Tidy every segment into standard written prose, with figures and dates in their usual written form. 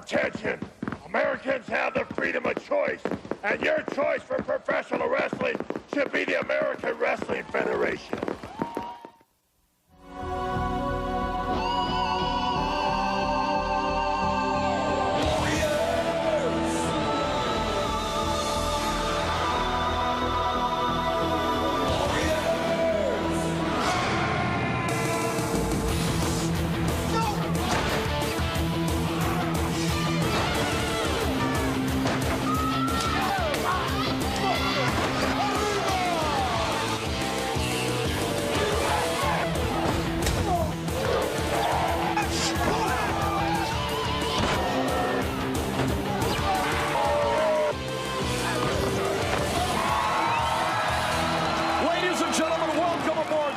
Attention! Americans have the freedom of choice, and your choice for professional wrestling should be the American Wrestling Federation.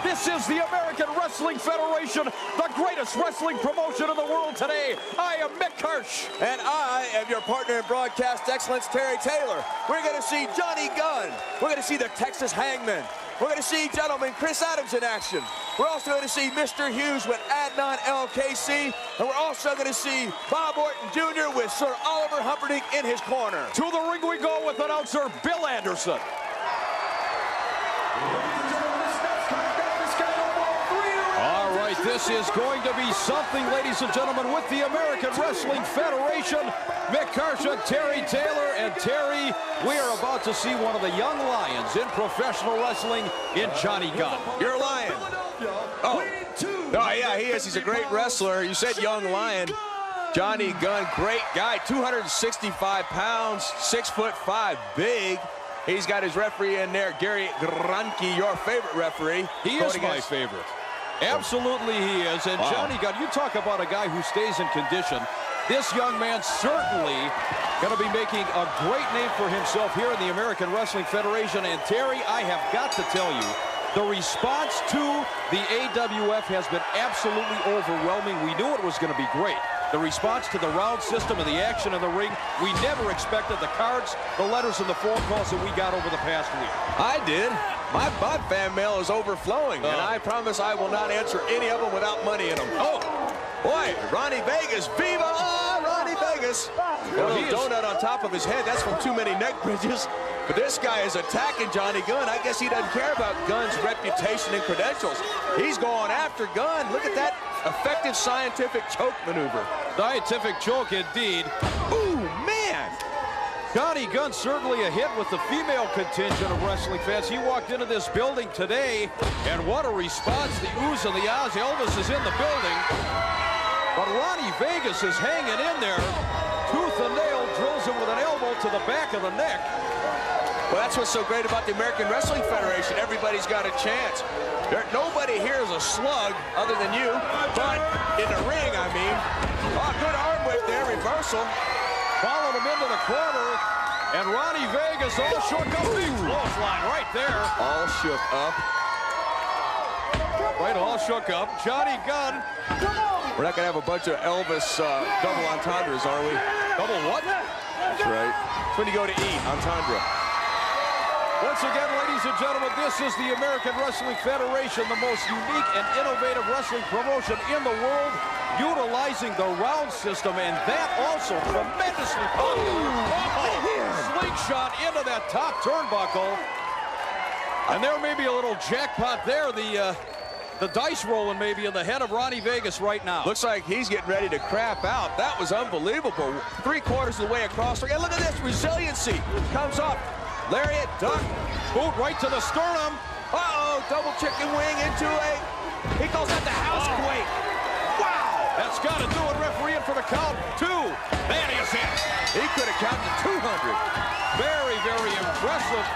This is the American Wrestling Federation, the greatest wrestling promotion in the world today. I am Mick Karsh. And I am your partner in broadcast excellence, Terry Taylor. We're going to see Johnny Gunn. We're going to see the Texas Hangmen. We're going to see, gentlemen, Chris Adams in action. We're also going to see Mr. Hughes with Adnan El-Kassie. And we're also going to see Bob Orton Jr. with Sir Oliver Humperdink in his corner. To the ring we go with announcer Bill Anderson. All right, this is going to be something, ladies and gentlemen, with the American Wrestling Federation. Mick Karsh, Terry Taylor, and Terry, we are about to see one of the young lions in professional wrestling in Johnny Gunn. You're a lion. Oh, yeah, he is. He's a great wrestler. You said young lion. Johnny Gunn, great guy, 265 pounds, 6'5", big. He's got his referee in there, Gary Granke, your favorite referee. He is my favorite. Absolutely he is. And Johnny Gunn, you talk about a guy who stays in condition. This young man certainly going to be making a great name for himself here in the American Wrestling Federation. And Terry, I have got to tell you, the response to the AWF has been absolutely overwhelming. We knew it was going to be great. The response to the round system and the action in the ring, we never expected the cards, the letters, and the phone calls that we got over the past week. I did. My fan mail is overflowing, and I promise I will not answer any of them without money in them. Oh, boy, Ronnie Vegas, viva Ronnie Vegas. A little donut on top of his head, that's from too many neck bridges. But this guy is attacking Johnny Gunn. I guess he doesn't care about Gunn's reputation and credentials. He's going after Gunn. Look at that effective scientific choke maneuver. Scientific choke indeed. Ooh, man. Johnny Gunn certainly a hit with the female contingent of wrestling fans. He walked into this building today, and what a response. The oohs and the ahs. Elvis is in the building. But Ronnie Vegas is hanging in there. Tooth and nail, drills him with an elbow to the back of the neck. Well, that's what's so great about the American Wrestling Federation. Everybody's got a chance. Nobody here is a slug other than you, but in the ring, I mean. Oh, good arm whip there, reversal. Followed him into the corner, and Ronnie Vegas all shook up. Big clothesline right there. All shook up. Right, all shook up. Johnny Gunn. We're not going to have a bunch of Elvis double entendres, are we? Double what? That's right. It's when you go to eat, entendre. Once again, ladies and gentlemen, this is the American Wrestling Federation, the most unique and innovative wrestling promotion in the world, utilizing the round system, and that also tremendously slingshot into that top turnbuckle. And there may be a little jackpot there, the dice rolling maybe in the head of Ronnie Vegas right now. Looks like he's getting ready to crap out. That was unbelievable. 3/4 of the way across. And look at this resiliency. Comes up. Lariat, duck, boot right to the sternum. Uh-oh, double chicken wing into a, he calls that the house quake. Wow. That's got to do it, referee in for the count. 2. That is it. He could have counted 200. Very, very impressive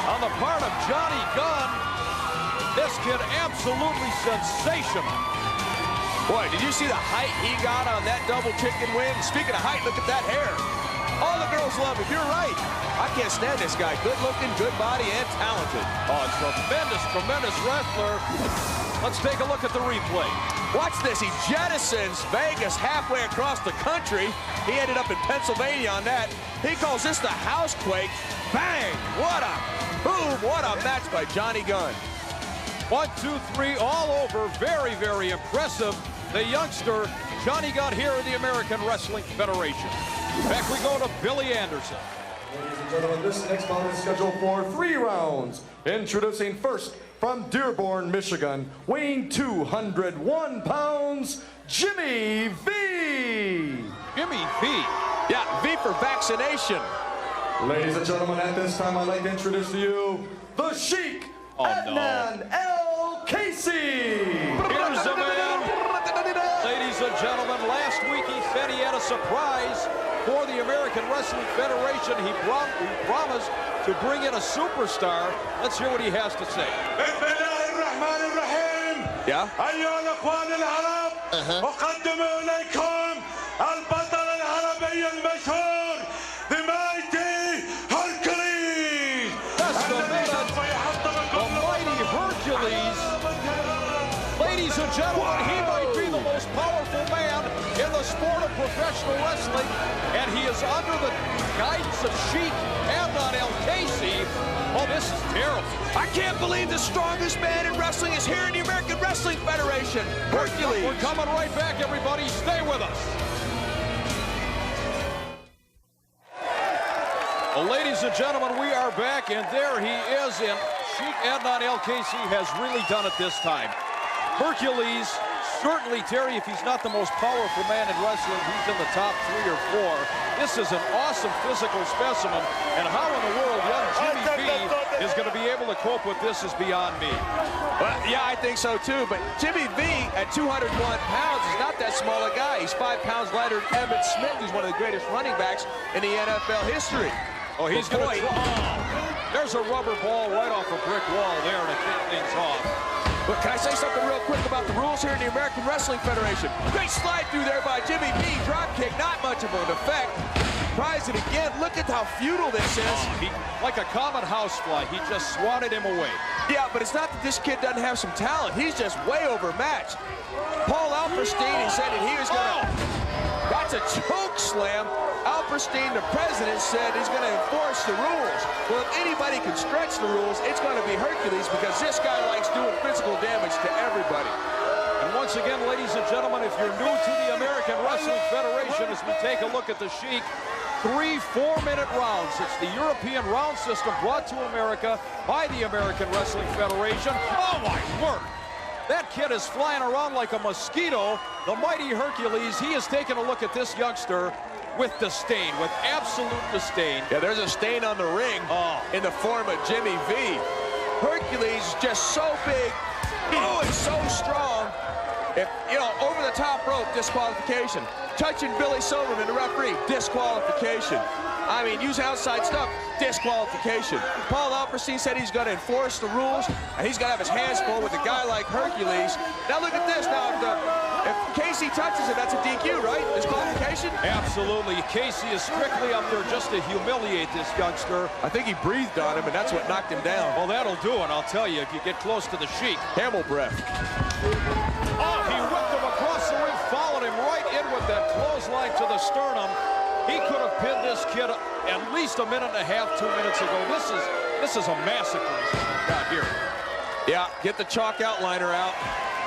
on the part of Johnny Gunn. This kid absolutely sensational. Boy, did you see the height he got on that double chicken wing? Speaking of height, look at that hair. All the girls love him. You're right. I can't stand this guy. Good looking, good body, and talented. Oh, tremendous, tremendous wrestler. Let's take a look at the replay. Watch this. He jettisons Vegas halfway across the country. He ended up in Pennsylvania on that. He calls this the housequake. Bang! What a boom! What a match by Johnny Gunn. 1, 2, 3, all over. Very, very impressive. the youngster Johnny got here in the American Wrestling Federation. Back we go to Billy Anderson. Ladies and gentlemen, this next bout is scheduled for 3 rounds. Introducing first from Dearborn, Michigan, weighing 201 pounds, Jimmy V. Jimmy V. Yeah, V for vaccination. Ladies and gentlemen, at this time I'd like to introduce to you the Sheik, Adnan El-Kassie. Here's the man. Ladies and gentlemen, last week he said he had a surprise for the American Wrestling Federation. He promised to bring in a superstar. Let's hear what he has to say. Yeah. أيها الأخوان العرب أقدم إليكم البطل العربي المشهور The mighty Hercules. That's the mighty Hercules. Ladies and gentlemen, he might be the most powerful man in the sport of professional wrestling, and he is under the guidance of Sheik Adnan El-Kassie. Oh, this is terrible. I can't believe the strongest man in wrestling is here in the American Wrestling Federation. Hercules. We're coming right back, everybody. Stay with us. Well, ladies and gentlemen, we are back, and there he is, and Sheik Adnan El-Kassie has really done it this time. Hercules, certainly, Terry, if he's not the most powerful man in wrestling, he's in the top 3 or 4. This is an awesome physical specimen, and how in the world young Jimmy V is going to be able to cope with this is beyond me. Well, yeah, I think so too, but Jimmy V at 201 pounds is not that small a guy. He's 5 pounds lighter than Emmitt Smith, who's one of the greatest running backs in the NFL history. Oh, he's going to there's a rubber ball right off a brick wall there to kick things off. But can I say something real quick about the rules here in the American Wrestling Federation? Great slide through there by Jimmy V. Drop kick, not much of an effect. Tries it again. Look at how futile this is. Like a common housefly, he just swatted him away. Yeah, but it's not that this kid doesn't have some talent. He's just way overmatched. Paul Alperstein, he said that he was going to... That's a choke slam. Alperstein, the president, said he's going to enforce the rules. Well, if anybody can stretch the rules, it's going to be Hercules, because this guy likes doing physical damage to everybody. And once again, ladies and gentlemen, if you're new to the American Wrestling Federation, as we take a look at the Sheik, 3 4-minute rounds. It's the European round system brought to America by the American Wrestling Federation. Oh, my word! That kid is flying around like a mosquito. The mighty Hercules, he has taken a look at this youngster with disdain, with absolute disdain. Yeah, there's a stain on the ring in the form of Jimmy V. Hercules is just so big. Oh, it's so strong. If, you know, over the top rope, disqualification. Touching Billy Silverman, the referee, disqualification. I mean, use outside stuff, disqualification. Paul Alperstein said he's going to enforce the rules, and he's going to have his hands full with a guy like Hercules. Now look at this. Now, if Kassie touches it, that's a DQ, right? Disqualification? Absolutely. Kassie is strictly up there just to humiliate this youngster. I think he breathed on him, and that's what knocked him down. Well, that'll do it, I'll tell you, if you get close to the Sheik. Camel breath. Oh, he whipped him across the ring, followed him right in with that clothesline to the sternum. He could have pinned this kid at least a minute and a half, 2 minutes ago. This is a massacre he's got here. Yeah, get the chalk outliner out.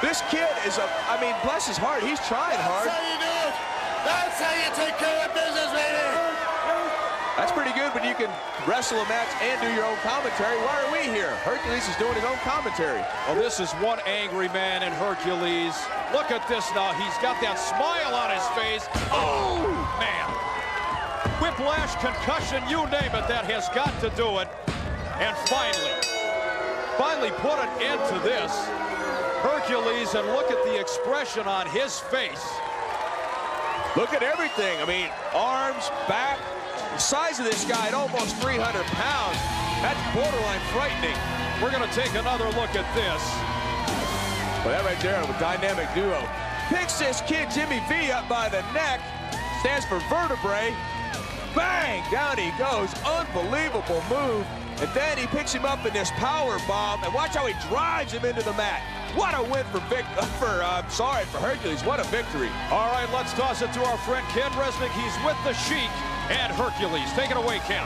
This kid is I mean, bless his heart, he's trying hard. That's how you do it. That's how you take care of business, baby. That's pretty good when you can wrestle a match and do your own commentary. Why are we here? Hercules is doing his own commentary. Well, this is one angry man in Hercules. Look at this now. He's got that smile on his face. Oh, man. Whiplash, concussion, you name it, that has got to do it. And finally put an end to this. Hercules, and look at the expression on his face. Look at everything. I mean, arms, back. The size of this guy at almost 300 pounds. That's borderline frightening. We're going to take another look at this. Well, that right there, a dynamic duo. Picks this kid, Jimmy V, up by the neck. Stands for vertebrae. Bang! Down he goes. Unbelievable move. And then he picks him up in this power bomb. And watch how he drives him into the mat. What a win for Hercules. What a victory. All right, let's toss it to our friend Ken Resnick. He's with the Sheik and Hercules. Take it away, Ken.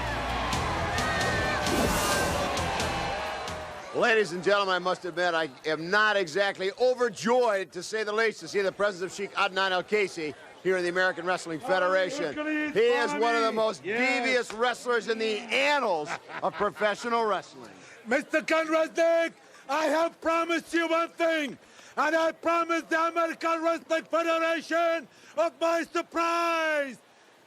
Ladies and gentlemen, I must admit, I am not exactly overjoyed, to say the least, to see the presence of Sheikh Adnan El-Kassie here in the American Wrestling Federation. He is one of the most devious wrestlers in the annals of professional wrestling. Mr. Gunn, I have promised you one thing, and I promised the American Wrestling Federation of my surprise.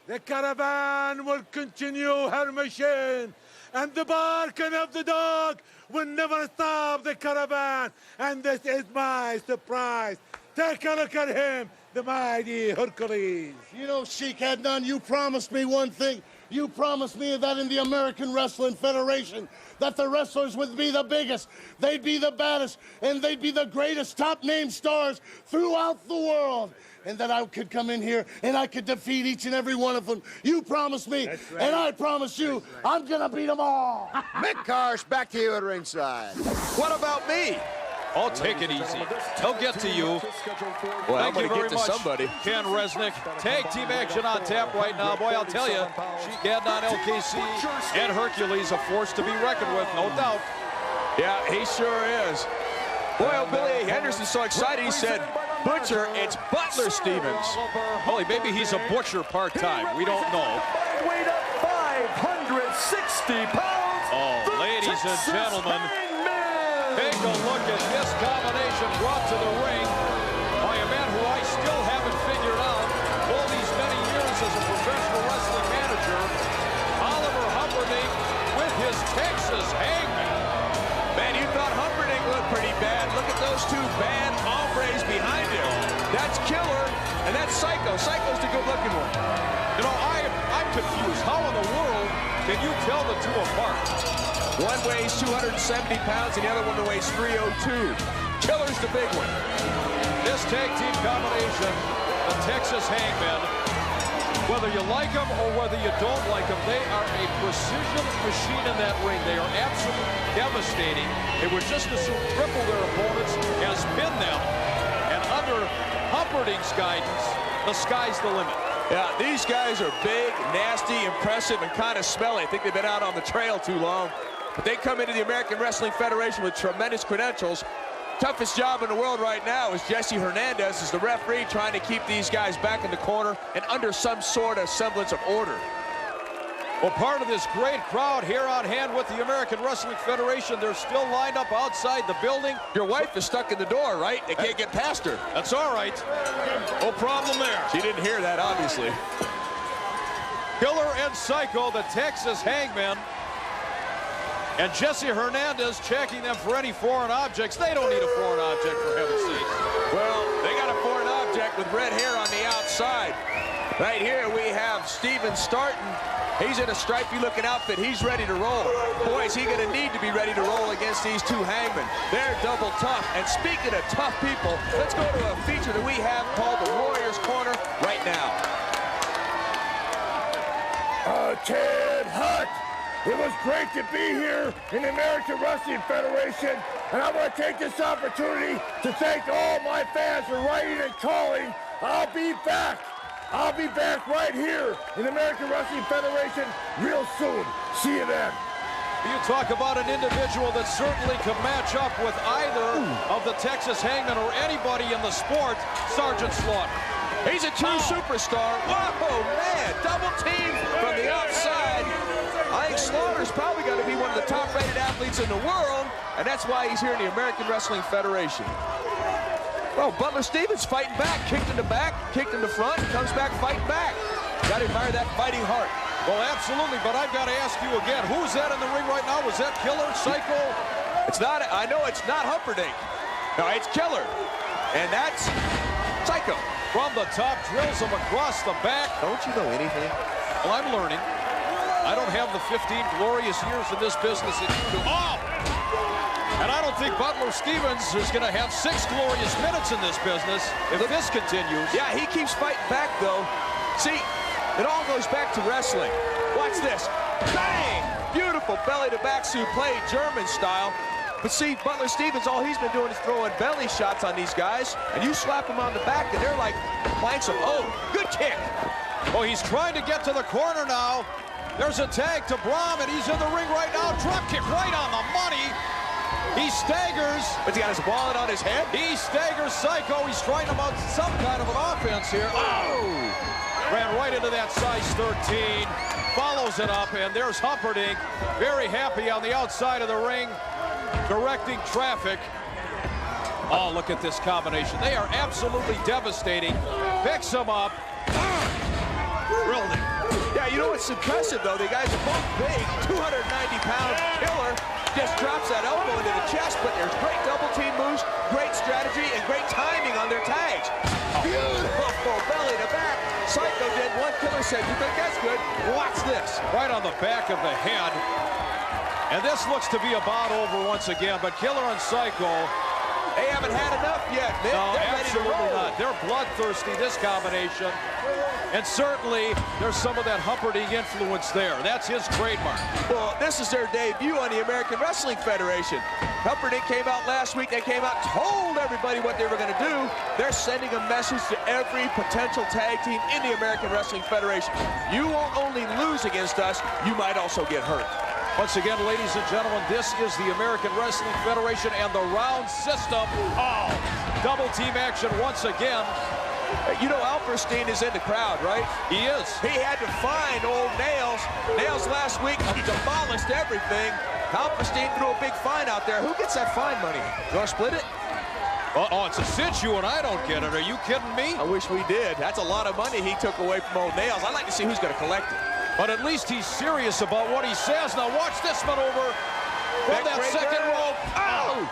The caravan will continue her mission, and the barking of the dog will never stop the caravan. And this is my surprise. Take a look at him, the mighty Hercules. You know, Sheikh Adnan, you promised me one thing. You promised me that in the American Wrestling Federation, that the wrestlers would be the biggest, they'd be the baddest, and they'd be the greatest top-name stars throughout the world. And that I could come in here and I could defeat each and every one of them. You promised me, and I promise you, I'm gonna beat them all. Mick Karsh, back to you at ringside. What about me? Oh, take it easy. He'll get to you. Well, I'm Thank you going to very get to much, somebody. Ken Resnick. Tag team action on tap right now. Boy, I'll tell you, Sheikh Adnan El-Kassie and Hercules, a force to be reckoned with, no doubt. Yeah, he sure is. Boy, oh, Billy Henderson's so excited, he said, Butcher, it's Butler Stevens. Well, maybe he's a butcher part-time. We don't know. Weight up 560 pounds. Oh, ladies and gentlemen, take a look at this combination brought to the ring by a man who I still haven't figured out all these many years as a professional wrestling manager, Oliver Humperdink with his Texas Hangmen. Man, you thought Humperdink looked pretty bad. Look at those two bad hombres behind him. That's Killer, and that's Psycho. Psycho's the good-looking one. You know, I'm confused. How in the world can you tell the two apart? One weighs 270 pounds, and the other one weighs 302. Killer's the big one. This tag team combination, the Texas Hangmen, whether you like them or whether you don't like them, they are a precision machine in that ring. They are absolutely devastating. They would just as soon cripple their opponents as pin them. And under Humperdink's guidance, the sky's the limit. Yeah, these guys are big, nasty, impressive, and kind of smelly. I think they've been out on the trail too long. But they come into the American Wrestling Federation with tremendous credentials. Toughest job in the world right now is Jesse Hernandez as the referee, trying to keep these guys back in the corner and under some sort of semblance of order. Well, part of this great crowd here on hand with the American Wrestling Federation, they're still lined up outside the building. Your wife is stuck in the door, right? They can't get past her. That's all right. No problem there. She didn't hear that, obviously. Killer and Psycho, the Texas Hangmen. And Jesse Hernandez checking them for any foreign objects. They don't need a foreign object, for heaven's sake. Well, they got a foreign object with red hair on the outside. Right here we have Steven starting. He's in a stripy-looking outfit. He's ready to roll. Boy, is he going to need to be ready to roll against these two Hangmen. They're double tough. And speaking of tough people, let's go to a feature that we have called the Warriors Corner right now. Ted Hutt, it was great to be here in the American Wrestling Federation, and I want to take this opportunity to thank all my fans for writing and calling. I'll be back. I'll be back right here in the American Wrestling Federation real soon. See you then. You talk about an individual that certainly could match up with either of the Texas Hangmen or anybody in the sport, Sergeant Slaughter. He's a true superstar. Whoa, man, double team from the outside. I think Slaughter's probably going to be one of the top-rated athletes in the world, and that's why he's here in the American Wrestling Federation. Well, Butler Stevens fighting back, kicked in the back, kicked in the front, comes back fighting back. Got to admire that fighting heart. Well, absolutely, but I've got to ask you again, who's that in the ring right now? Was that Killer, Psycho? It's not, I know it's not Humperdink. No, it's Killer, and that's Psycho. From the top, drills him across the back. Don't you know anything? Well, I'm learning. I don't have the 15 glorious years in this business that you do. Oh! And I don't think Butler Stevens is going to have 6 glorious minutes in this business if this continues. Yeah, he keeps fighting back, though. See, it all goes back to wrestling. Watch this. Bang! Beautiful belly-to-back suplex, German style. But see, Butler Stevens, all he's been doing is throwing belly shots on these guys, and you slap them on the back, and they're like planks of, oh, good kick. Oh, he's trying to get to the corner now. There's a tag to Brahm, and he's in the ring right now. Drop kick right on the money. He staggers. But he got his wallet on his head. He staggers Psycho. He's trying to mount some kind of an offense here. Oh! Ran right into that size 13. Follows it up, and there's Humperdink. Very happy on the outside of the ring, directing traffic. Oh, look at this combination. They are absolutely devastating. Picks him up. Drilled him. Yeah, you know what's impressive, though? The guys are both big, 290-pound killer. Just drops that elbow into the chest, but there's great double team moves, great strategy, and great timing on their tags. Beautiful belly to back. Psycho did one. Killer said, "You think that's good? Watch this." Right on the back of the head. And this looks to be about over once again, but Killer and Psycho, they haven't had enough yet. They're ready to roll. Not. They're bloodthirsty, this combination. And certainly, there's some of that Humperdink influence there. That's his trademark. Well, this is their debut on the American Wrestling Federation. Humperdink came out last week. They came out, told everybody what they were going to do. They're sending a message to every potential tag team in the American Wrestling Federation. You won't only lose against us, you might also get hurt. Once again, ladies and gentlemen, this is the American Wrestling Federation and the round system. Oh, double team action once again. You know Alperstein is in the crowd, right? He is. He had to find old Nails. Nails last week demolished everything. Alperstein threw a big fine out there. Who gets that fine money? You want to split it? Oh, it's a cinch you and I don't get it. Are you kidding me? I wish we did. That's a lot of money he took away from old Nails. I'd like to see who's going to collect it. But at least he's serious about what he says. Now watch this maneuver from that second rope. Oh!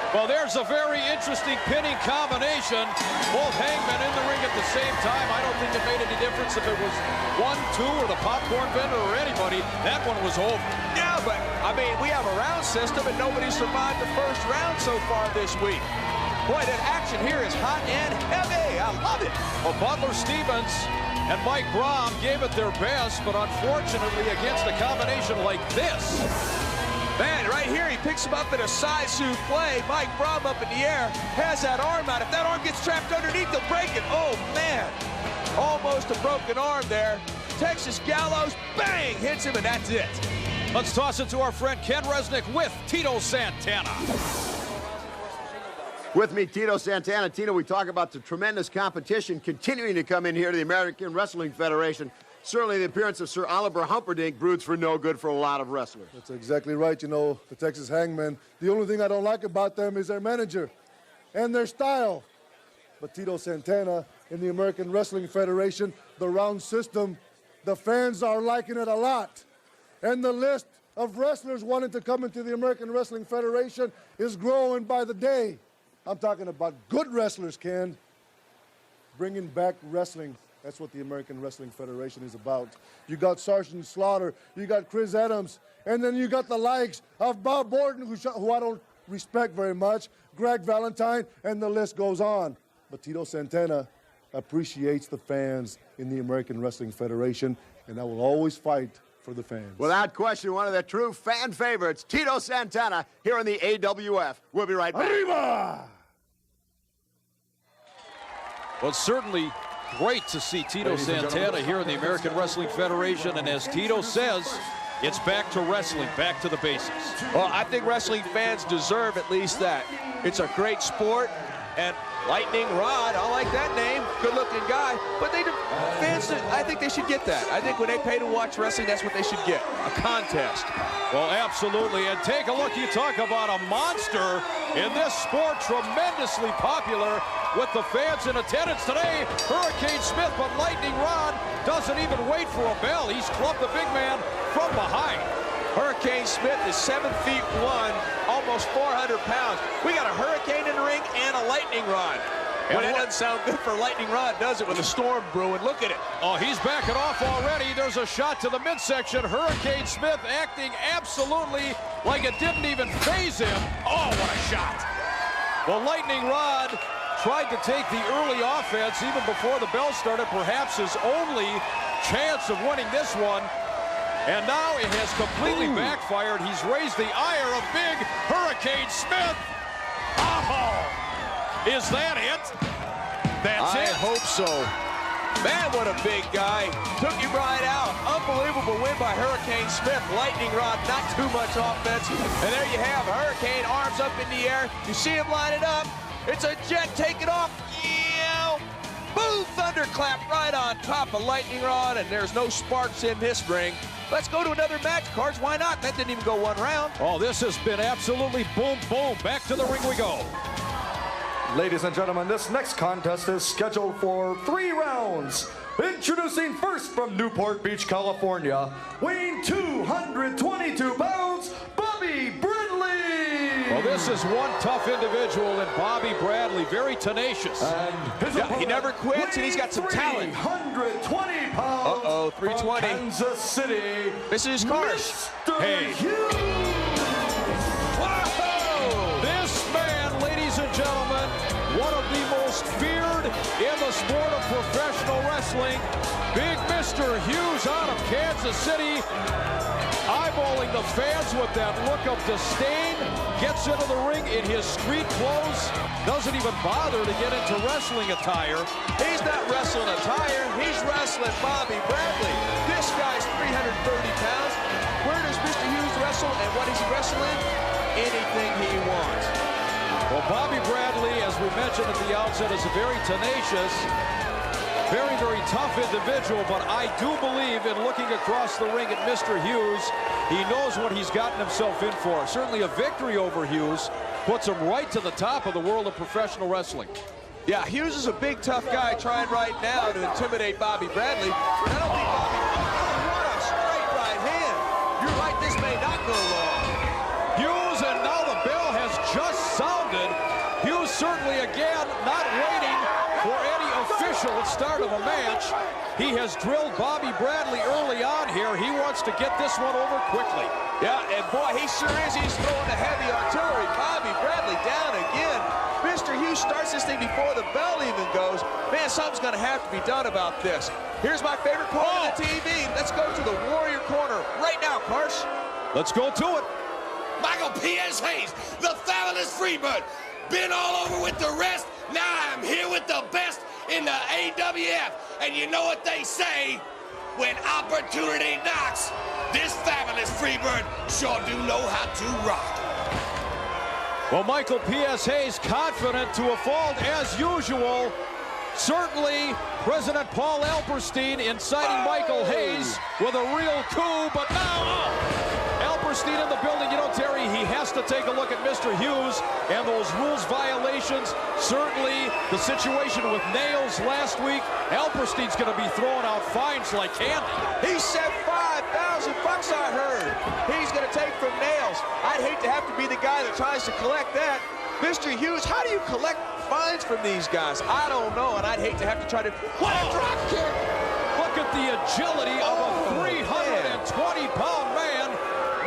Well, there's a very interesting pinning combination. Both Hangmen in the ring at the same time. I don't think it made any difference if it was 1, 2, or the popcorn vendor or anybody. That one was over. Yeah, but, I mean, we have a round system, and nobody survived the first round so far this week. Boy, that action here is hot and heavy. I love it. Well, Butler, Stevens, and Mike Brahm gave it their best, but unfortunately against a combination like this. Man, right here, he picks him up in a side souffle. Mike Brahm up in the air, has that arm out. If that arm gets trapped underneath, he'll break it. Oh, man. Almost a broken arm there. Texas Gallows, bang, hits him, and that's it. Let's toss it to our friend Ken Resnick with Tito Santana. With me, Tito Santana. Tito, we talk about the tremendous competition continuing to come in here to the American Wrestling Federation. Certainly the appearance of Sir Oliver Humperdink broods for no good for a lot of wrestlers. That's exactly right. You know, the Texas Hangmen, the only thing I don't like about them is their manager and their style. But Tito Santana in the American Wrestling Federation, the round system, the fans are liking it a lot. And the list of wrestlers wanting to come into the American Wrestling Federation is growing by the day. I'm talking about good wrestlers, Ken. Bringing back wrestling. That's what the American Wrestling Federation is about. You got Sergeant Slaughter, you got Chris Adams, and then you got the likes of Bob Orton, who I don't respect very much, Greg Valentine, and the list goes on. But Tito Santana appreciates the fans in the American Wrestling Federation, and I will always fight for the fans. Without question, one of the true fan favorites, Tito Santana, here on the AWF. We'll be right back. Arriba! Well, it's certainly great to see Tito Santana here in the American Wrestling Federation, and as Tito says, it's back to wrestling, back to the basics. Well, I think wrestling fans deserve at least that. It's a great sport, and Lightning Rod, I like that name, good-looking guy, but fans, I think they should get that. I think when they pay to watch wrestling, that's what they should get, a contest. Well, absolutely, and take a look, you talk about a monster in this sport, tremendously popular with the fans in attendance today, Hurricane Smith, but Lightning Rod doesn't even wait for a bell. He's clubbed the big man from behind. Hurricane Smith is 7'1", almost 400 pounds. We got a hurricane in the ring and a lightning rod. Well, that doesn't sound good for lightning rod, does it, with a storm brewing? Look at it. Oh, he's backing off already. There's a shot to the midsection. Hurricane Smith acting absolutely like it didn't even faze him. Oh, what a shot. Well, Lightning Rod tried to take the early offense even before the bell started, perhaps his only chance of winning this one. And now it has completely backfired. He's raised the ire of big Hurricane Smith. Oh, is that it? That's it. I hope so. Man, what a big guy. Took him right out. Unbelievable win by Hurricane Smith. Lightning rod, not too much offense. And there you have Hurricane, arms up in the air. You see him line it up. It's a jet, take it off. Yeah. Boom, thunderclap right on top of Lightning Rod, and there's no sparks in this ring. Let's go to another match, Cards. Why not? That didn't even go one round. Oh, this has been absolutely boom, boom. Back to the ring we go. Ladies and gentlemen, this next contest is scheduled for 3 rounds. Introducing first from Newport Beach, California, weighing 222 pounds, Bobby Bradley. Well, this is one tough individual in Bobby Bradley, very tenacious. And his he never quits, and he's got some talent. 320 pounds. Uh-oh, 320. From Kansas City. This is Cards. Mr. Hey. Hughes. Whoa! This man, ladies and gentlemen, one of the most feared in the sport of professional wrestling. Big Mr. Hughes out of Kansas City. Eyeballing the fans with that look of disdain. Gets into the ring in his street clothes. Doesn't even bother to get into wrestling attire. He's not wrestling attire. He's wrestling Bobby Bradley. This guy's 330 pounds. Where does Mr. Hughes wrestle, and what is he wrestling? Anything he wants. Well, Bobby Bradley, as we mentioned at the outset, is a very tenacious, very, very tough individual, but I do believe in looking across the ring at Mr. Hughes, he knows what he's gotten himself in for. Certainly a victory over Hughes puts him right to the top of the world of professional wrestling. Yeah, Hughes is a big, tough guy trying right now to intimidate Bobby Bradley. Not only Bobby, what a straight right hand. You're right, this may not go long. Hughes, and now the bell has just sounded. Hughes certainly, again, not waiting for any official start of a match. He has drilled Bobby Bradley early on here. He wants to get this one over quickly. Yeah, and boy, he sure is. He's throwing the heavy artillery. Bobby Bradley down again. Mr. Hughes starts this thing before the bell even goes. Man, something's going to have to be done about this. Here's my favorite part of the TV. Let's go to the Warrior Corner right now, Karsh. Let's go to it. Michael P.S. Hayes, the fabulous Freebird. Been all over with the rest. Now I'm here with the best in the AWF. And you know what they say? When opportunity knocks, this fabulous Freebird sure do know how to rock. Well, Michael P.S. Hayes confident to a fault as usual. Certainly, President Paul Alperstein inciting Michael Hayes with a real coup, but now Alperstein in the building. You know, Terry, he has to take a look at Mr. Hughes and those rules violations. Certainly, the situation with Nails last week, Alperstein's going to be throwing out fines like candy. He said $5,000 bucks, I heard. He's going to take from Nails. I'd hate to have to be the guy that tries to collect that. Mr. Hughes, how do you collect fines from these guys? I don't know, and I'd hate to have to try to... What a drop kick! Look at the agility of a 320-pound man,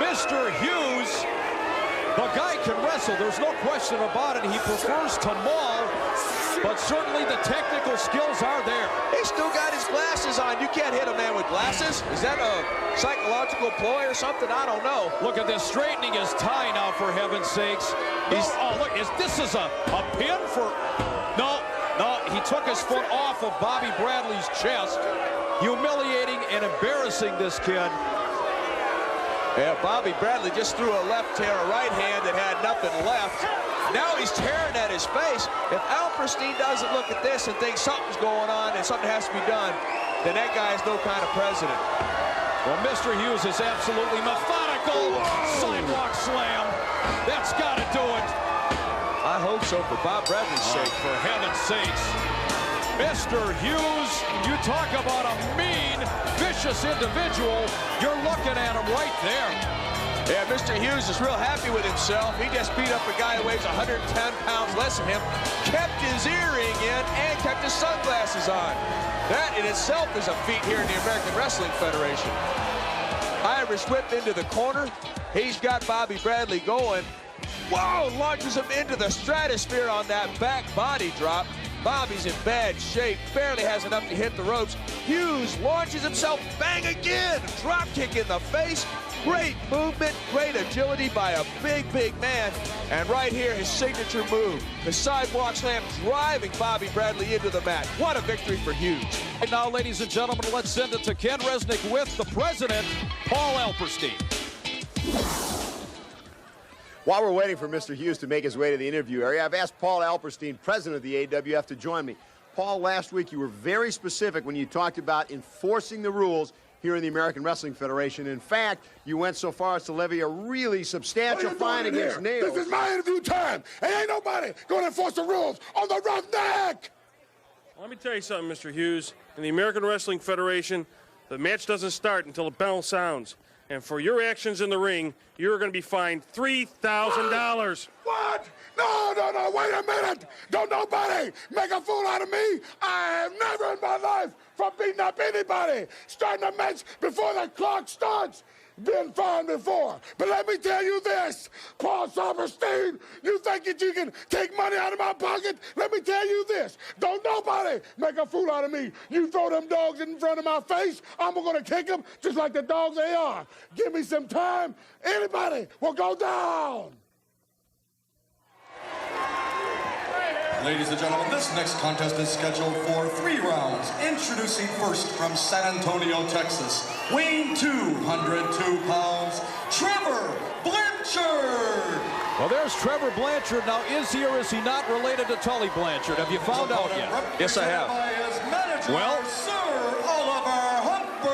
Mr. Hughes. The guy can wrestle, there's no question about it. He prefers to maul, but certainly the technical skills are there. He's still got his glasses on. You can't hit a man with glasses. Is that a psychological ploy or something? I don't know. Look at this, straightening his tie now, for heaven's sakes. Look, this is a pin for... No, he took his foot off of Bobby Bradley's chest, humiliating and embarrassing this kid. Yeah, Bobby Bradley just threw a left tear, a right hand that had nothing left. Now he's tearing at his face. If Alperstein doesn't look at this and thinks something's going on and something has to be done, then that guy is no kind of president. Well, Mr. Hughes is absolutely methodical. Sidewalk slam. That's got to do it. I hope so, for Bob Bradley's sake. For heaven's sakes. Mr. Hughes, you talk about a mean, vicious individual. You're looking at him right there. Yeah, Mr. Hughes is real happy with himself. He just beat up a guy who weighs 110 pounds less than him, kept his earring in, and kept his sunglasses on. That in itself is a feat here in the American Wrestling Federation. Irish whip into the corner. He's got Bobby Bradley going. Whoa, launches him into the stratosphere on that back body drop. Bobby's in bad shape, barely has enough to hit the ropes. Hughes launches himself, bang again, drop kick in the face. Great movement, great agility by a big, big man. And right here, his signature move, the sidewalk slam, driving Bobby Bradley into the mat. What a victory for Hughes. And now, ladies and gentlemen, let's send it to Ken Resnick with the president, Paul Alperstein. While we're waiting for Mr. Hughes to make his way to the interview area, I've asked Paul Alperstein, president of the AWF, to join me. Paul, last week you were very specific when you talked about enforcing the rules here in the American Wrestling Federation. In fact, you went so far as to levy a really substantial fine against Nails. This is my interview time, and ain't nobody going to enforce the rules on the roughneck! Let me tell you something, Mr. Hughes. In the American Wrestling Federation, the match doesn't start until the bell sounds. And for your actions in the ring, you're going to be fined $3,000. What? No, wait a minute. Don't nobody make a fool out of me. I have never in my life from beating up anybody, starting a match before the clock starts. Been fined before. But let me tell you this, Paul Alperstein, you think that you can take money out of my pocket? Let me tell you this, don't nobody make a fool out of me. You throw them dogs in front of my face, I'm going to kick them just like the dogs they are. Give me some time, anybody will go down. Ladies and gentlemen, this next contest is scheduled for 3 rounds. Introducing first from San Antonio, Texas, weighing 202 pounds, Trevor Blanchard. Well, there's Trevor Blanchard. Now, is he or is he not related to Tully Blanchard? Have you found out yet? Yes, I have. Well,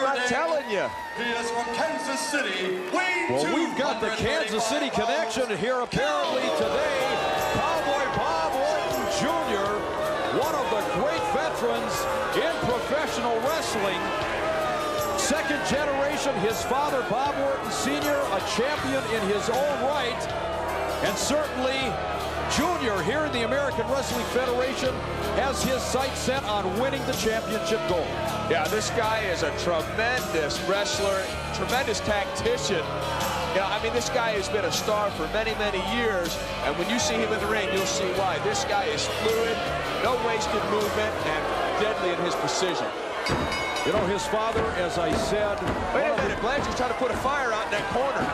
I'm telling you. He is from Kansas City, weighing well, we've got the Kansas City connection here apparently today. Cowboy Bob Orton Jr., one of the great veterans in professional wrestling. Second generation, his father, Bob Orton Sr., a champion in his own right. And certainly, Jr. here in the American Wrestling Federation has his sights set on winning the championship gold. Yeah, this guy is a tremendous wrestler, tremendous tactician. Yeah, I mean, this guy has been a star for many, many years, and when you see him in the ring, you'll see why. This guy is fluid, no wasted movement, and deadly in his precision. You know, his father, as I said... Wait a minute, Blanchard's trying to put a fire out in that corner.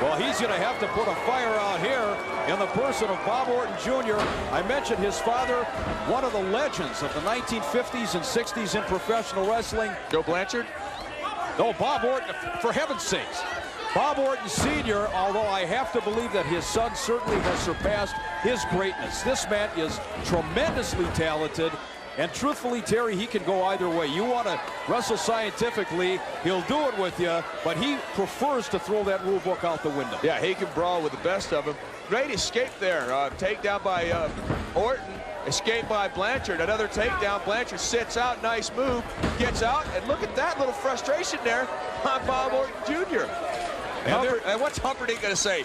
Well, he's going to have to put a fire out here in the person of Bob Orton Jr. I mentioned his father, one of the legends of the 1950s and 60s in professional wrestling. Joe Blanchard? No, Bob Orton, for heaven's sakes. Bob Orton Sr., although I have to believe that his son certainly has surpassed his greatness. This man is tremendously talented. And truthfully, Terry, he can go either way. You want to wrestle scientifically, he'll do it with you, but he prefers to throw that rule book out the window. Yeah, he can brawl with the best of them. Great escape there. Takedown by Orton, escape by Blanchard. Another takedown. Blanchard sits out, nice move, gets out, and look at that little frustration there on Bob Orton Jr. And what's Humperdink going to say?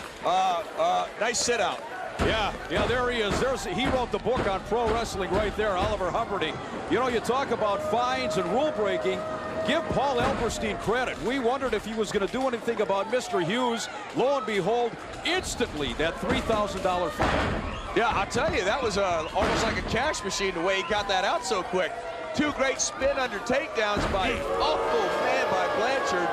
Nice sit out. Yeah, there he is. He wrote the book on pro wrestling right there, Oliver Humperdink. You know, you talk about fines and rule breaking. Give Paul Alperstein credit. We wondered if he was going to do anything about Mr. Hughes. Lo and behold, instantly that $3,000 fine. Yeah, I'll tell you, that was almost like a cash machine the way he got that out so quick. 2 great spin under takedowns by by Blanchard,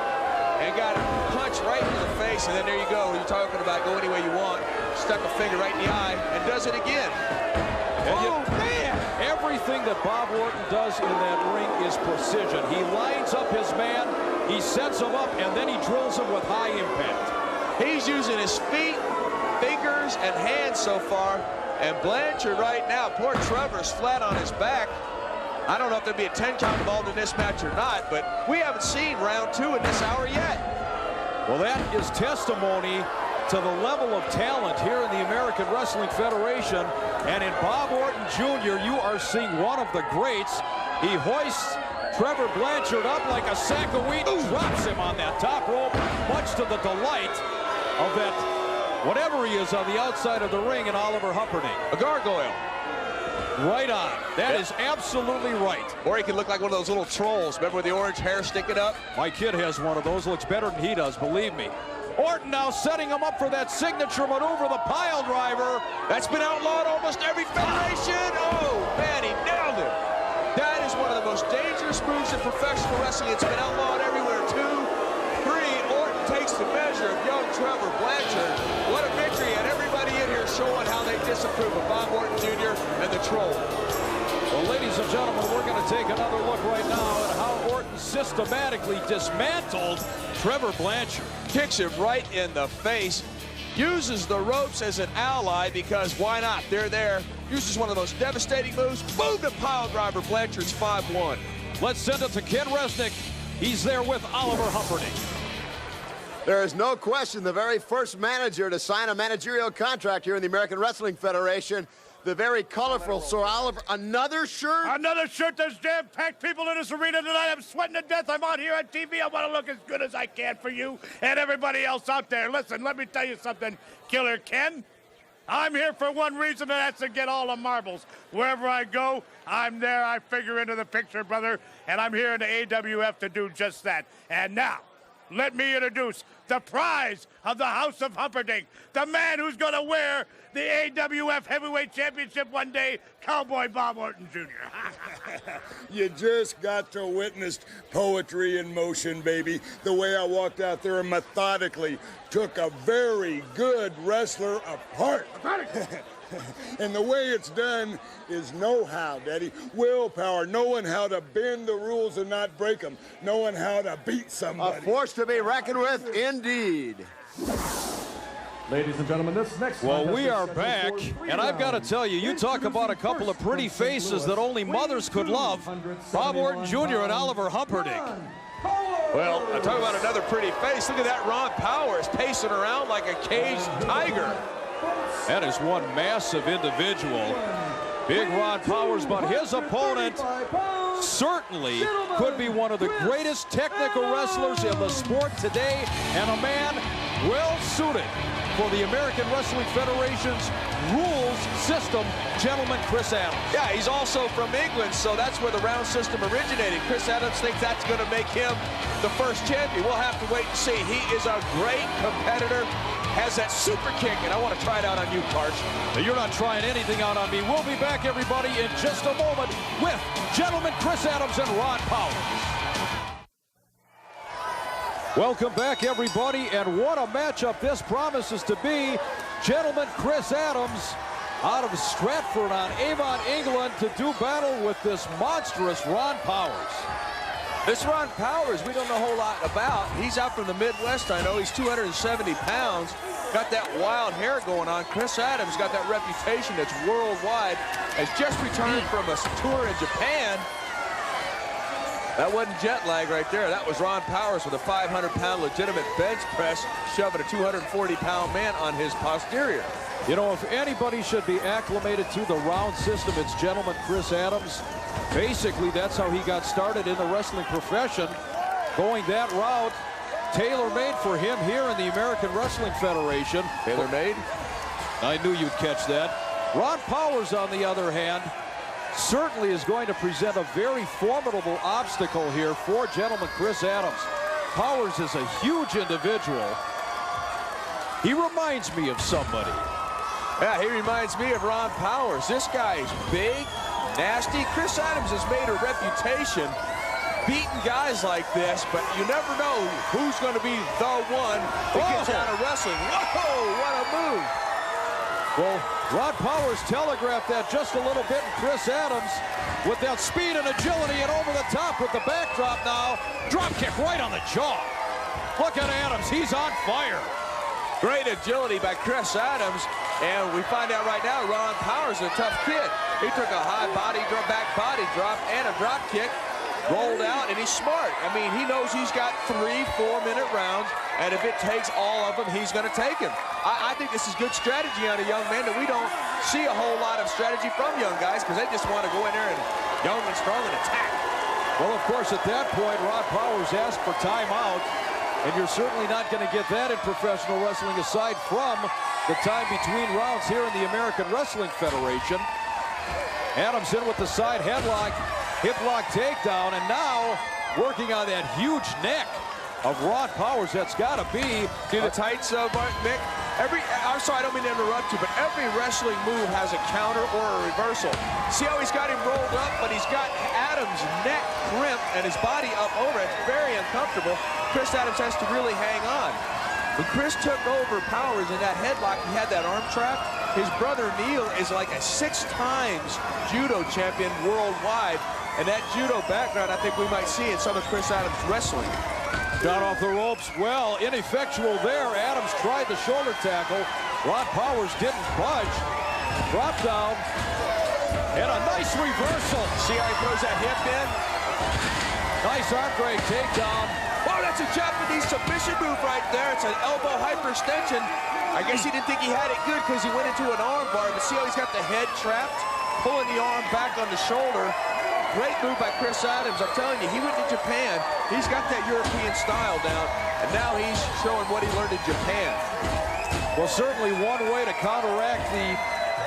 and got punched right in the face, and then there you go. You're talking about go any way you want. Stuck a finger right in the eye and does it again. Man! Everything that Bob Orton does in that ring is precision. He lines up his man, he sets him up, and then he drills him with high impact. He's using his feet, fingers, and hands so far. And Blanchard right now, poor Trevor's flat on his back. I don't know if there'll be a 10 count involved in this match or not, but we haven't seen round 2 in this hour yet. Well, that is testimony to the level of talent here in the American Wrestling Federation. And in Bob Orton Jr., you are seeing one of the greats. He hoists Trevor Blanchard up like a sack of wheat, drops him on that top rope, much to the delight of that, whatever he is on the outside of the ring, and Oliver Humperdink. A gargoyle. Right on. That is absolutely right. Or he could look like one of those little trolls. Remember with the orange hair sticking up? My kid has one of those. Looks better than he does, believe me. Orton now setting him up for that signature maneuver, the pile driver. That's been outlawed almost every federation. Oh, man, he professional wrestling. It's been outlawed everywhere. 2, 3, Orton takes the measure of young Trevor Blanchard. What a victory, and everybody in here showing how they disapprove of Bob Orton Jr. and the Troll. Well, ladies and gentlemen, we're going to take another look right now at how Orton systematically dismantled Trevor Blanchard. Kicks him right in the face. Uses the ropes as an ally because why not? They're there. Uses one of those devastating moves. Boom to pile driver. Blanchard's 5-1. Let's send it to Ken Resnick. He's there with Oliver Humperdink. There is no question the very first manager to sign a managerial contract here in the American Wrestling Federation. The very colorful Sir Oliver. Another shirt? Another shirt. There's jam-packed people in this arena tonight. I'm sweating to death. I'm out here on TV. I want to look as good as I can for you and everybody else out there. Listen, let me tell you something, Killer Ken. I'm here for one reason, and that's to get all the marbles. Wherever I go, I'm there. I figure into the picture, brother. And I'm here in the AWF to do just that. And now, let me introduce the prize of the House of Humperdink, the man who's going to wear the AWF Heavyweight Championship one day, Cowboy Bob Orton Jr. You just got to witness poetry in motion, baby. The way I walked out there and methodically took a very good wrestler apart. And the way it's done is know-how, Daddy. Willpower, knowing how to bend the rules and not break them, knowing how to beat somebody. A force to be reckoned with, indeed. Ladies and gentlemen, this next Well, we are back, and I've got to tell you, you talk about a couple of pretty faces that only mothers could love. Bob Orton Jr. and Oliver Humperdink. Well, I talk about another pretty face. Look at that Ron Powers pacing around like a caged tiger. That is one massive individual. Big Ron Powers, but his opponent certainly could be one of the greatest technical wrestlers in the sport today, and a man well suited for the American Wrestling Federation's rules system, gentleman Chris Adams. Yeah, he's also from England, so that's where the round system originated. Chris Adams thinks that's going to make him the first champion. We'll have to wait and see. He is a great competitor, has that super kick, and I want to try it out on you, Karsh. Now, you're not trying anything out on me. We'll be back, everybody, in just a moment with gentleman Chris Adams and Ron Powers. Welcome back, everybody, and what a matchup this promises to be. Gentleman Chris Adams out of Stratford-on-Avon, England, to do battle with this monstrous Ron Powers. This Ron Powers, we don't know a whole lot about. He's out from the Midwest, I know. He's 270 pounds. Got that wild hair going on. Chris Adams got that reputation that's worldwide. Has just returned from a tour in Japan. That wasn't jet lag right there. That was Ron Powers with a 500-pound legitimate bench press, shoving a 240-pound man on his posterior. You know, if anybody should be acclimated to the round system, it's gentleman Chris Adams. Basically, that's how he got started in the wrestling profession, going that route, tailor-made for him here in the American Wrestling Federation. Tailor-made? I knew you'd catch that. Ron Powers, on the other hand, certainly is going to present a very formidable obstacle here for gentleman Chris Adams. Powers is a huge individual. He reminds me of somebody. Yeah, he reminds me of Ron Powers. This guy is big, nasty. Chris Adams has made a reputation beating guys like this, but you never know who's going to be the one that gets out of wrestling. Whoa, what a move. Well, Ron Powers telegraphed that just a little bit, and Chris Adams with that speed and agility and over the top with the backdrop now. Drop kick right on the jaw. Look at Adams, he's on fire. Great agility by Chris Adams, and we find out right now Ron Powers is a tough kid. He took a high back body drop and a drop kick, rolled out, and he's smart. I mean, he knows he's got 3 4-minute rounds, and if it takes all of them, he's going to take him. I think this is good strategy on a young man that we don't see a whole lot of strategy from young guys because they just want to go in there and young and strong and attack. Well, of course, at that point, Ron Powers asked for timeout, and you're certainly not going to get that in professional wrestling aside from the time between rounds here in the American Wrestling Federation. Adams in with the side headlock, hip lock takedown, and now working on that huge neck of Ron Powers. That's got to be the tights of Mick. I'm sorry, I don't mean to interrupt you, but every wrestling move has a counter or a reversal. See how he's got him rolled up, but he's got Adams' neck crimped and his body up over it. It's very uncomfortable. Chris Adams has to really hang on. When Chris took over Powers in that headlock, he had that arm trap. His brother Neil is like a 6 times judo champion worldwide. And that judo background, I think we might see in some of Chris Adams' wrestling. Got off the ropes. Well, ineffectual there. Adams tried the shoulder tackle. Ron Powers didn't budge. Drop down. And a nice reversal. See how he throws that hip in? Nice arm drag takedown. Oh, that's a Japanese submission move right there. It's an elbow hyperextension. I guess he didn't think he had it good because he went into an arm bar. But see how he's got the head trapped? Pulling the arm back on the shoulder. Great move by Chris Adams. I'm telling you, he went to Japan. He's got that European style down, and now he's showing what he learned in Japan. Well, certainly one way to counteract the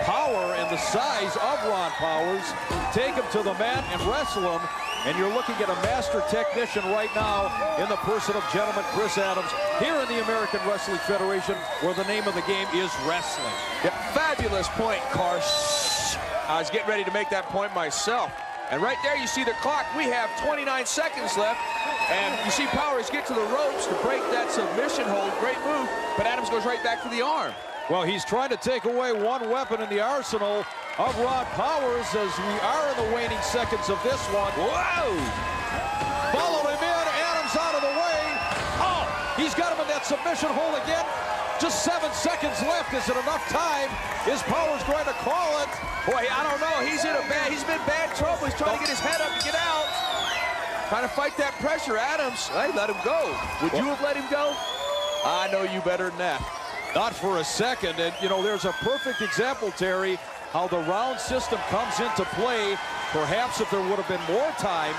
power and the size of Ron Powers, take him to the mat and wrestle him, and you're looking at a master technician right now in the person of gentleman Chris Adams here in the American Wrestling Federation, where the name of the game is wrestling. Yeah, fabulous point, Carr. I was getting ready to make that point myself. And right there, you see the clock. We have 29 seconds left. And you see Powers get to the ropes to break that submission hold. Great move. But Adams goes right back to the arm. Well, he's trying to take away one weapon in the arsenal of Ron Powers as we are in the waning seconds of this one. Whoa! Followed him in. Adams out of the way. Oh, he's got him in that submission hold again. Just 7 seconds left. Is it enough time? Is Powers going to call it? Boy, I don't know. He's been bad trouble. He's trying to get his head up and get out. Trying to fight that pressure. Adams, hey, let him go. Would you have let him go? I know you better than that. Not for a second. And, you know, there's a perfect example, Terry, how the round system comes into play. Perhaps if there would have been more time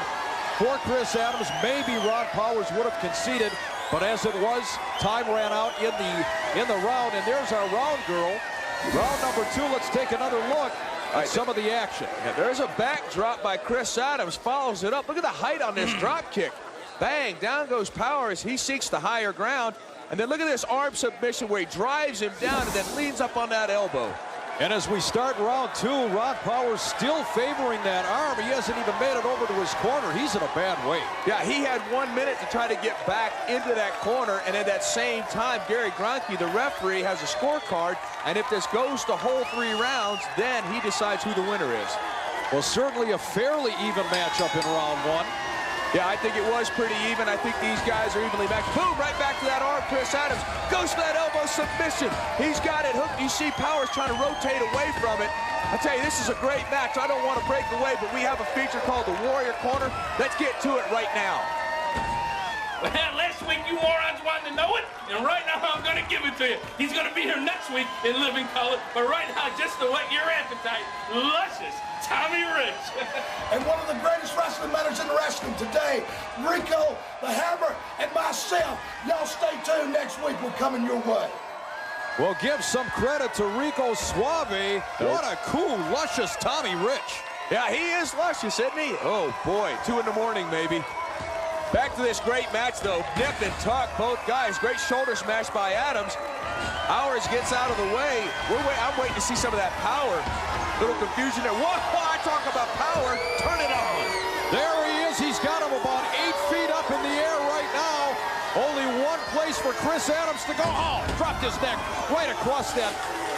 for Chris Adams, maybe Ron Powers would have conceded. But as it was, time ran out in the round. And there's our round girl. Round number 2. Let's take another look at some of the action. Yeah, there's a backdrop by Chris Adams. Follows it up. Look at the height on this drop kick. Bang, down goes Powers. He seeks the higher ground. And then look at this arm submission where he drives him down and then leans up on that elbow. And as we start round 2, Ron Powers still favoring that arm. He hasn't even made it over to his corner. He's in a bad way. Yeah, he had 1 minute to try to get back into that corner. And at that same time, Gary Gronke, the referee, has a scorecard. And if this goes the whole 3 rounds, then he decides who the winner is. Well, certainly a fairly even matchup in round 1. Yeah, I think it was pretty even. I think these guys are evenly matched. Boom, right back to that arm. Chris Adams goes for that elbow submission. He's got it hooked. You see Powers trying to rotate away from it. I tell you, this is a great match. I don't want to break away, but we have a feature called the Warrior Corner. Let's get to it right now. Well, last week you morons wanted to know it, and right now I'm going to give it to you. He's going to be here next week in living color, but right now, just to whet your appetite, luscious Tommy Rich. And one of the greatest wrestling matters in wrestling today, Rico, the Hammer, and myself. Y'all stay tuned. Next week we're coming your way. Well, give some credit to Rico Suave. What a cool, luscious Tommy Rich. Yeah, he is luscious, isn't he? Oh, boy, 2 in the morning, maybe. Back to this great match, though. Nip and tuck, both guys. Great shoulder smash by Adams. Powers gets out of the way. I'm waiting to see some of that power. Little confusion there. Whoa, I talk about power. Turn it on. There he is. He's got him about 8 feet up in the air right now. Only one place for Chris Adams to go. Oh, dropped his neck right across that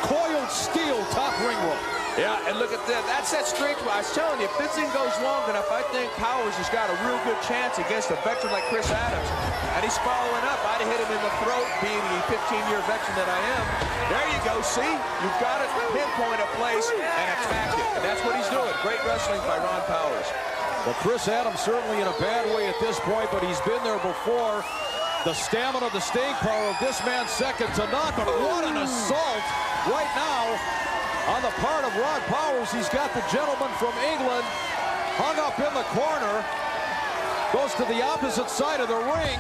coiled steel top ring rope. Yeah, and look at that. That's that strength. I was telling you, if this thing goes long enough, I think Powers has got a real good chance against a veteran like Chris Adams. And he's following up. I'd have hit him in the throat, being the 15-year veteran that I am. There you go. See? You've got to pinpoint a place and attack it. And that's what he's doing. Great wrestling by Ron Powers. Well, Chris Adams certainly in a bad way at this point, but he's been there before. The stamina, the staying power of this man second to none. But what an assault right now on the part of Ron Powers. He's got the gentleman from England hung up in the corner. Goes to the opposite side of the ring.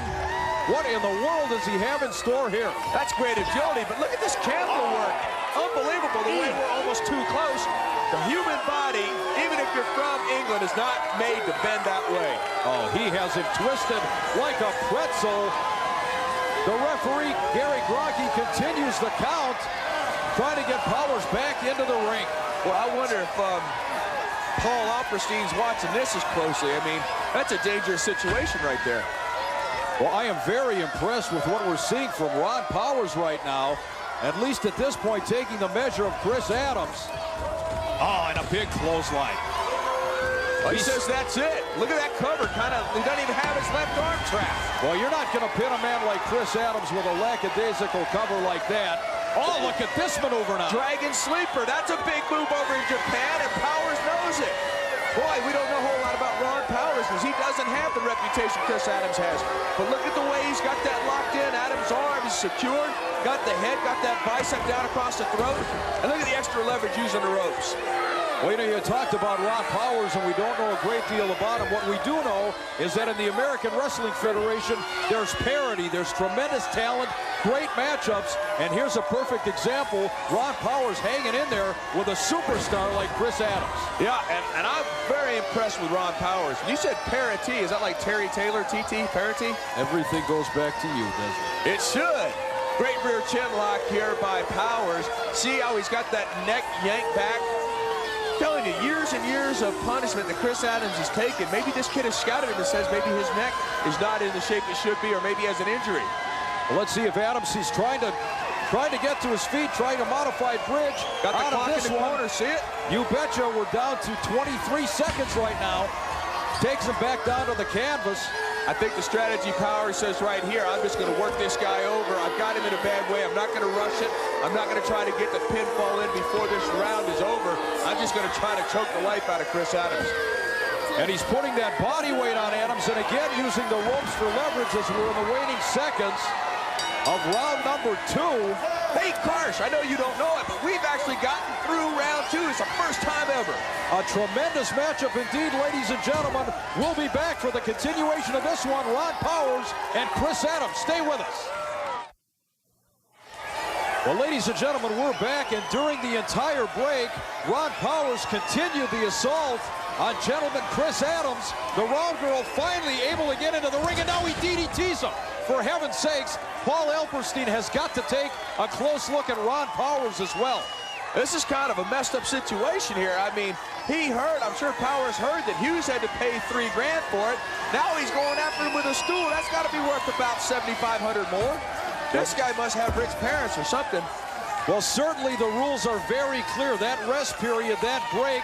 What in the world does he have in store here? That's great agility, but look at this camera work. Unbelievable the way we're almost too close. The human body, even if you're from England, is not made to bend that way. Oh, he has it twisted like a pretzel. The referee, Gary Gronke, continues the count, trying to get Powers back into the ring. Well, I wonder if Paul Alperstein's watching this as closely. I mean, that's a dangerous situation right there. Well, I am very impressed with what we're seeing from Ron Powers right now, at least at this point, taking the measure of Chris Adams. Oh, and a big clothesline. Well, he says that's it. Look at that cover. He doesn't even have his left arm trapped. Well, you're not going to pin a man like Chris Adams with a lackadaisical cover like that. Oh, look at this maneuver now. Dragon Sleeper. That's a big move over in Japan, and Powers knows it. Boy, we don't know a whole lot about Ron Powers because he doesn't have the reputation Chris Adams has. But look at the way he's got that locked in. Adams' arm is secured. Got the head, got that bicep down across the throat. And look at the extra leverage using the ropes. Well, you know, you talked about Ron Powers, and we don't know a great deal about him. What we do know is that in the American Wrestling Federation, there's parity, there's tremendous talent, great matchups, and here's a perfect example. Ron Powers hanging in there with a superstar like Chris Adams. Yeah, and I'm very impressed with Ron Powers. You said parity. Is that like Terry Taylor, TT, parity? Everything goes back to you, doesn't it? It should. Great rear chin lock here by Powers. See how he's got that neck yanked back? Telling you, years and years of punishment that Chris Adams has taken. Maybe this kid has scouted him and says maybe his neck is not in the shape it should be, or maybe he has an injury. Well, let's see if Adams, he's trying to get to his feet, trying to modify bridge. Got the clock in the corner, see it? You betcha. We're down to 23 seconds right now. Takes him back down to the canvas. I think the strategy Powers says right here, I'm just going to work this guy over. I've got him in a bad way. I'm not going to rush it. I'm not going to try to get the pinfall in before this round is over. I'm just going to try to choke the life out of Chris Adams. And he's putting that body weight on Adams, and again using the ropes for leverage as we're in the waning seconds of round number 2. Hey, Karsh, I know you don't know it, but we've actually gotten through round 2. It's the first time ever. A tremendous matchup indeed, ladies and gentlemen. We'll be back for the continuation of this one. Ron Powers and Chris Adams. Stay with us. Well, ladies and gentlemen, we're back, and during the entire break, Ron Powers continued the assault on gentleman Chris Adams. The Round Girl finally able to get into the ring, and now he DDTs him. For heaven's sakes, Paul Alperstein has got to take a close look at Ron Powers as well. This is kind of a messed up situation here. I mean, he heard, I'm sure Powers heard that Hughes had to pay $3 grand for it. Now he's going after him with a stool. That's got to be worth about $7,500 more. This guy must have rich parents or something. Well, certainly the rules are very clear. That rest period, that break,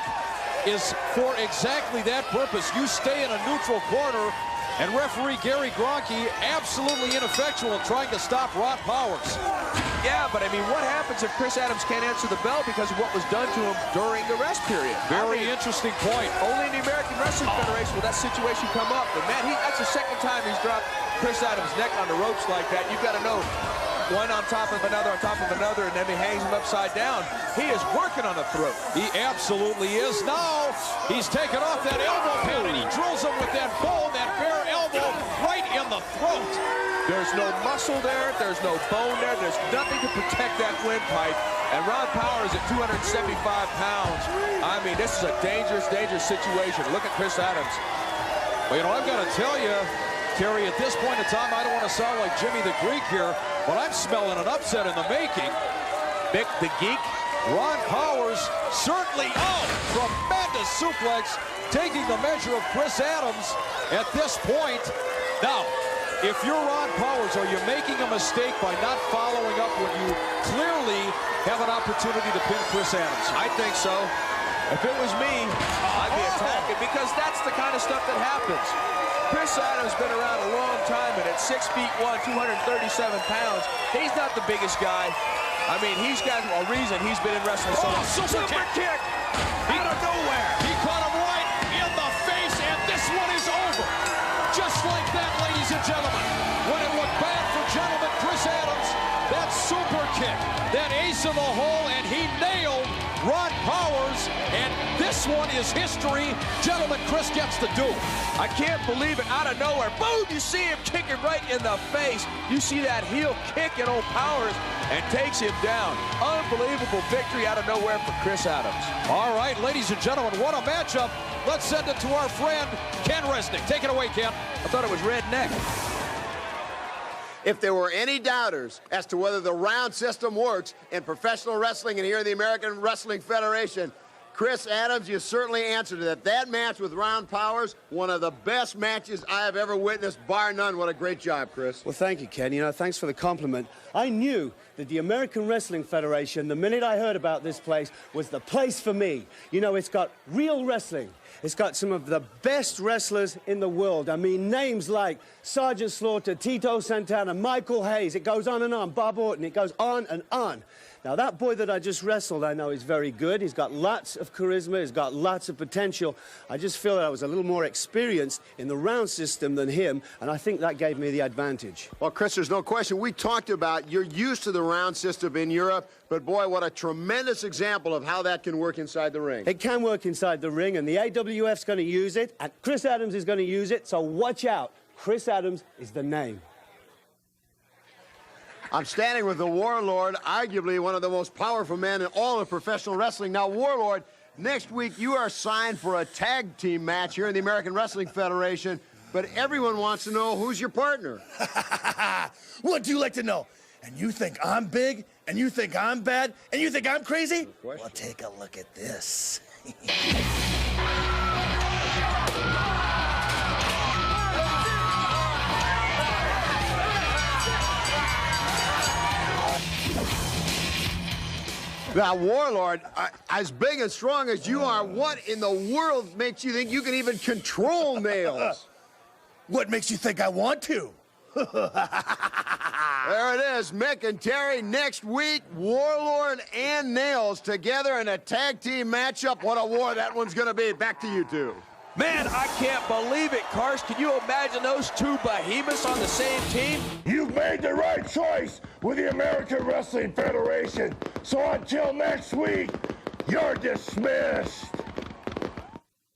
is for exactly that purpose. You stay in a neutral corner, and referee Gary Gronke absolutely ineffectual in trying to stop Ron Powers. Yeah, but I mean, what happens if Chris Adams can't answer the bell because of what was done to him during the rest period? Very interesting point. Only in the American Wrestling Federation will that situation come up. But man, that's the second time he's dropped Chris Adams' neck on the ropes like that. You've got to know, one on top of another, and then he hangs him upside down. He is working on the throat. He absolutely is. Now he's taken off that elbow pad, and he drills him with that bone, that bare elbow, right in the throat. There's no muscle there. There's no bone there. There's nothing to protect that windpipe. And Ron Powers at 275 pounds. I mean, this is a dangerous, dangerous situation. Look at Chris Adams. Well, you know, I've got to tell you, Terry, at this point in time, I don't want to sound like Jimmy the Greek here, but I'm smelling an upset in the making. Mick the Geek. Ron Powers certainly, tremendous suplex, taking the measure of Chris Adams at this point. Now, if you're Ron Powers, are you making a mistake by not following up when you clearly have an opportunity to pin Chris Adams? I think so. If it was me, I'd be attacking because that's the kind of stuff that happens. Chris Adams has been around a long time, and at 6'1", 237 pounds, he's not the biggest guy. I mean, he's got a reason he's been in wrestling so long. Super kick! Out of nowhere! He caught him right in the face, and this one is over. Just like that, ladies and gentlemen. When it looked bad for gentleman Chris Adams, that super kick, that ace in the hole, and he nailed Ron Powers, and this one is history. Gentleman Chris gets to do. I can't believe it. Out of nowhere, boom, you see him kick him right in the face. You see that heel kick in old Powers and takes him down. Unbelievable victory out of nowhere for Chris Adams. All right, ladies and gentlemen, what a matchup. Let's send it to our friend Ken Resnick. Take it away, Ken. I thought it was Redneck. If there were any doubters as to whether the round system works in professional wrestling and here in the American Wrestling Federation, Chris Adams, you certainly answered it. That match with Round Powers, one of the best matches I have ever witnessed, bar none. What a great job, Chris. Well, thank you, Ken. You know, thanks for the compliment. I knew that the American Wrestling Federation, the minute I heard about this place, was the place for me. You know, it's got real wrestling. It's got some of the best wrestlers in the world. I mean, names like Sergeant Slaughter, Tito Santana, Michael Hayes. It goes on and on. Bob Orton. It goes on and on. Now, that boy that I just wrestled, I know is very good. He's got lots of charisma. He's got lots of potential. I just feel that I was a little more experienced in the round system than him, and I think that gave me the advantage. Well, Chris, there's no question. We talked about you're used to the round system in Europe, but boy, what a tremendous example of how that can work inside the ring. It can work inside the ring, and the AWF's going to use it, and Chris Adams is going to use it, so watch out. Chris Adams is the name. I'm standing with the Warlord, arguably one of the most powerful men in all of professional wrestling. Now, Warlord, next week you are signed for a tag team match here in the American Wrestling Federation, but everyone wants to know who's your partner. What do you like to know? And you think I'm big? And you think I'm bad? And you think I'm crazy? Well, take a look at this. Now, Warlord, as big and strong as you are, what in the world makes you think you can even control nails? What makes you think I want to? There it is, Mick and Terry next week, Warlord and Nails together in a tag team matchup. What a war that one's going to be. Back to you two. Man, I can't believe it, Cars. Can you imagine those two behemoths on the same team? You've made the right choice with the American Wrestling Federation. So until next week, you're dismissed.